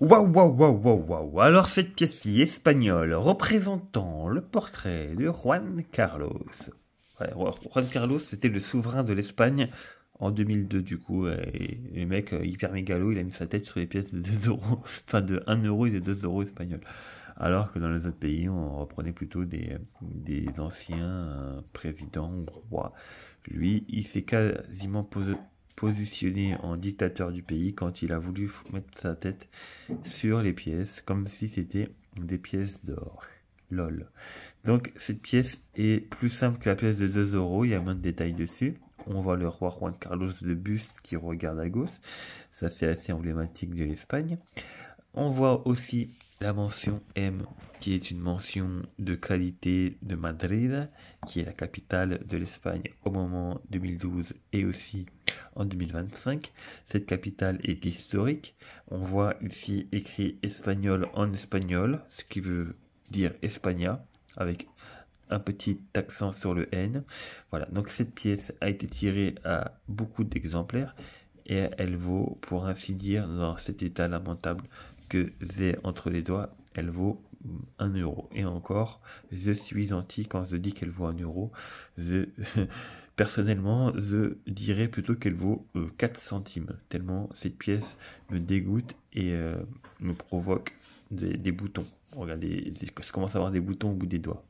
Waouh, waouh, waouh, waouh, waouh. Alors cette pièce-ci espagnole représentant le portrait de Juan Carlos. Ouais, Juan Carlos, c'était le souverain de l'Espagne en 2002 du coup. Et le mec hyper mégalo, il a mis sa tête sur les pièces de 2 euros, enfin de 1 euro et de 2 euros espagnols. Alors que dans les autres pays, on reprenait plutôt des anciens présidents ou rois. Lui, il s'est quasiment positionné en dictateur du pays quand il a voulu mettre sa tête sur les pièces, comme si c'était des pièces d'or. Lol. Donc cette pièce est plus simple que la pièce de 2 euros, il y a moins de détails dessus. On voit le roi Juan Carlos de buste qui regarde à gauche, ça c'est assez emblématique de l'Espagne. On voit aussi la mention M, qui est une mention de qualité de Madrid, qui est la capitale de l'Espagne au moment 2012 et aussi en 2025. Cette capitale est historique. On voit ici écrit espagnol en espagnol, ce qui veut dire Espagna, avec un petit accent sur le N. Voilà, donc cette pièce a été tirée à beaucoup d'exemplaires et elle vaut, pour ainsi dire, dans cet état lamentable que j'ai entre les doigts, elle vaut 1 euro. Et encore, je suis gentil quand je dis qu'elle vaut 1 euro. Personnellement, je dirais plutôt qu'elle vaut 4 centimes, tellement cette pièce me dégoûte et me provoque des boutons. Regardez, je commence à avoir des boutons au bout des doigts.